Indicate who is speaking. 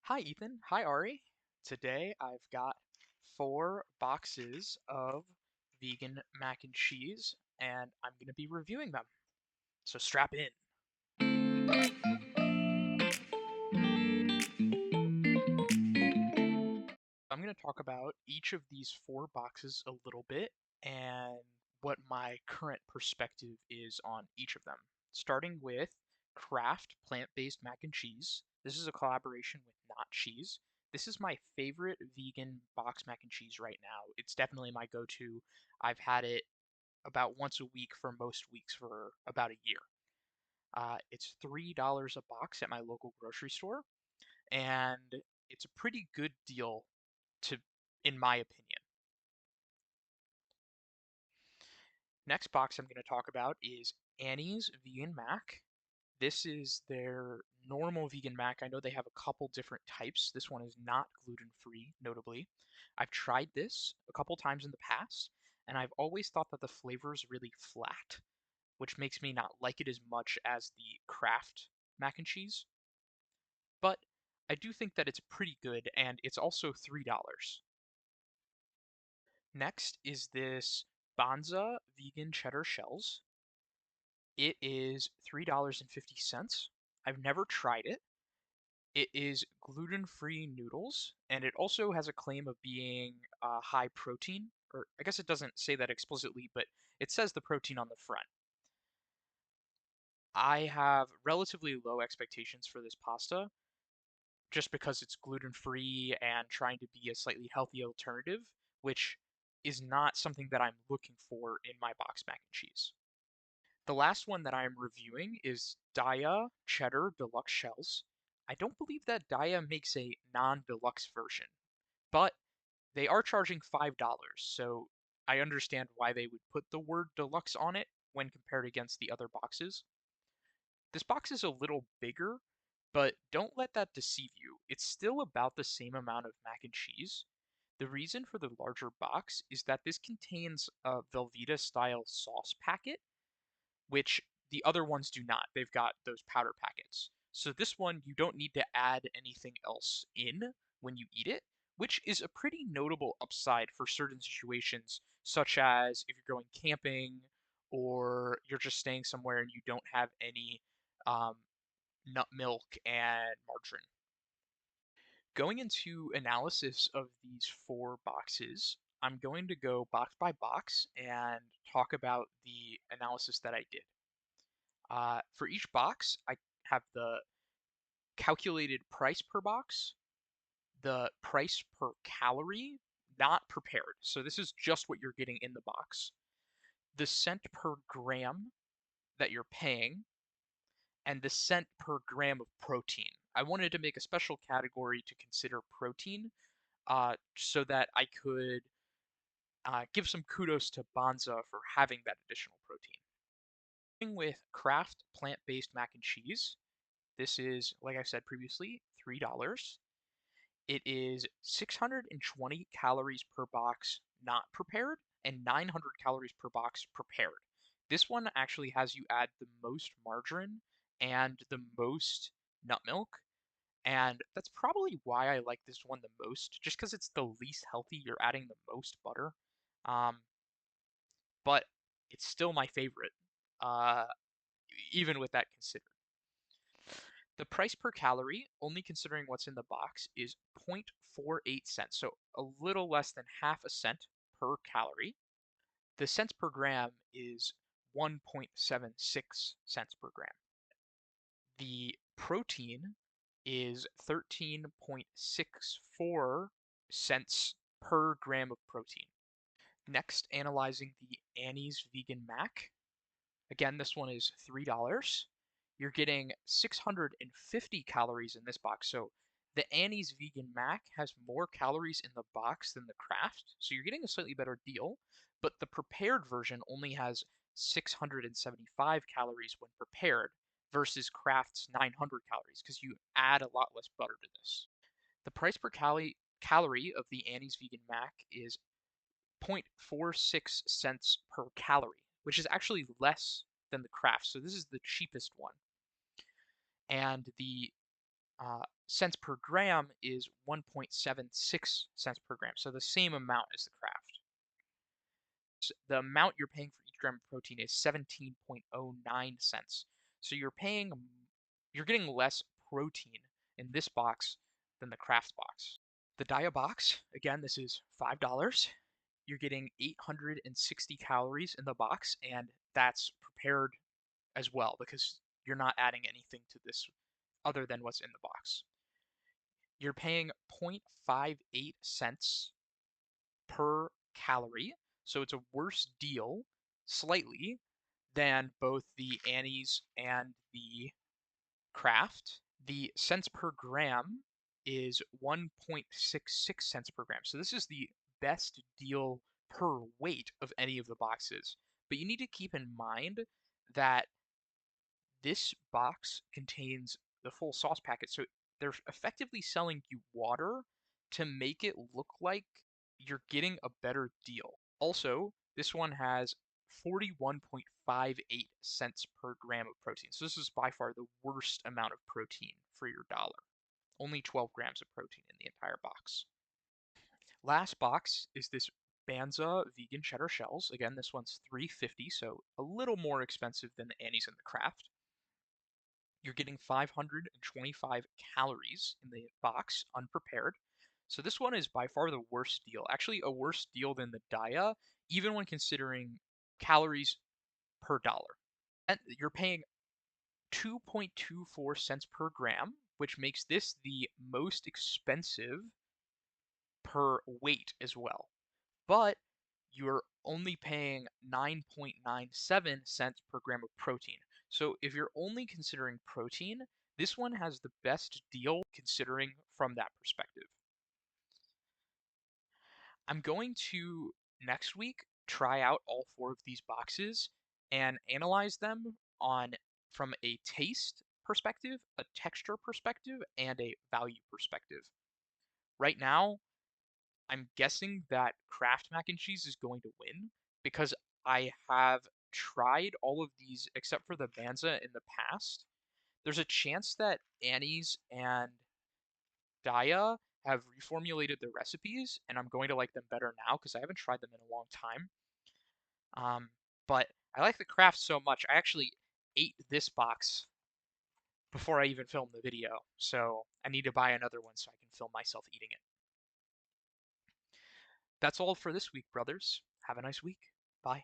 Speaker 1: Hi, Ethan. Hi, Ari. Today I've got 4 boxes of vegan mac and cheese, and I'm going to be reviewing them. So strap in. I'm going to talk about each of these 4 boxes a little bit and what my current perspective is on each of them. Starting with Kraft plant-based mac and cheese. This is a collaboration with Not Cheese. This is my favorite vegan box mac and cheese right now. It's definitely my go-to. I've had it about once a week for most weeks for about a year. It's $3 a box at my local grocery store, and it's a pretty good deal to in my opinion. Next box I'm going to talk about is Annie's Vegan Mac. This is their normal vegan mac. I know they have a couple different types. This one is not gluten-free, notably. I've tried this a couple times in the past, and I've always thought that the flavor is really flat, which makes me not like it as much as the Kraft mac and cheese. But I do think that it's pretty good, and it's also $3. Next is this Banza vegan cheddar shells. It is $3.50. I've never tried it. It is gluten-free noodles, and it also has a claim of being high protein, or I guess it doesn't say that explicitly, but it says the protein on the front. I have relatively low expectations for this pasta, just because it's gluten-free and trying to be a slightly healthy alternative, which is not something that I'm looking for in my box mac and cheese. The last one that I'm reviewing is Daya Cheddar Deluxe Shells. I don't believe that Daya makes a non-deluxe version, but they are charging $5, so I understand why they would put the word deluxe on it when compared against the other boxes. This box is a little bigger, but don't let that deceive you. It's still about the same amount of mac and cheese. The reason for the larger box is that this contains a Velveeta style sauce packet, which the other ones do not. They've got those powder packets. So this one, you don't need to add anything else in when you eat it, which is a pretty notable upside for certain situations, such as if you're going camping or you're just staying somewhere and you don't have any um, nut milk and margarine. Going into analysis of these 4 boxes, I'm going to go box by box and talk about the analysis that I did. For each box, I have the calculated price per box, the price per calorie, not prepared. So this is just what you're getting in the box, the cent per gram that you're paying, and the cent per gram of protein. I wanted to make a special category to consider protein so that I could give some kudos to Banza for having that additional protein. With Kraft plant-based mac and cheese, this is, like I said previously, $3. It is 620 calories per box not prepared and 900 calories per box prepared. This one actually has you add the most margarine and the most nut milk, and that's probably why I like this one the most, just because it's the least healthy. You're adding the most butter, um, but it's still my favorite, uh, even with that considered. The price per calorie, only considering what's in the box, is 0.48 cents, so a little less than half a cent per calorie. The cents per gram is 1.76 cents per gram. The protein is 13.64 cents per gram of protein. Next, analyzing the Annie's Vegan Mac. Again, this one is $3. You're getting 650 calories in this box. So the Annie's Vegan Mac has more calories in the box than the Kraft. So you're getting a slightly better deal. But the prepared version only has 675 calories when prepared versus Kraft's 900 calories because you add a lot less butter to this. The price per calorie of the Annie's Vegan Mac is 0.46 cents per calorie, which is actually less than the Kraft. So this is the cheapest one. And the Cents per gram is 1.76 cents per gram, so the same amount as the Kraft. So the amount you're paying for each gram of protein is 17.09 cents. So you're getting less protein in this box than the Kraft box. The Dia box, again, this is $5. You're getting 860 calories in the box, and that's prepared as well because you're not adding anything to this other than what's in the box. You're paying 0.58 cents per calorie, so it's a worse deal slightly than both the Annie's and the Kraft. The cents per gram is 1.66 cents per gram. So this is the best deal per weight of any of the boxes. But you need to keep in mind that this box contains the full sauce packet. So they're effectively selling you water to make it look like you're getting a better deal. Also, this one has 41.58 cents per gram of protein. So this is by far the worst amount of protein for your dollar. Only 12 grams of protein in the entire box. Last box is this Banza vegan cheddar shells. Again, this one's $3.50, so a little more expensive than the Annie's and the Kraft. You're getting 525 calories in the box, unprepared. So this one is by far the worst deal. Actually, a worse deal than the Dia, even when considering calories per dollar. And you're paying 2.24 cents per gram, which makes this the most expensive per weight as well. But you're only paying 9.97 cents per gram of protein. So if you're only considering protein, this one has the best deal considering from that perspective. I'm going to next week try out all four of these boxes and analyze them on from a taste perspective, a texture perspective, and a value perspective. Right now, I'm guessing that Kraft mac and cheese is going to win because I have tried all of these except for the Banza in the past. There's a chance that Annie's and Dia have reformulated their recipes, and I'm going to like them better now because I haven't tried them in a long time. Um, but I like the Kraft so much, I actually ate this box before I even filmed the video, so I need to buy another one so I can film myself eating it. That's all for this week, brothers. Have a nice week. Bye.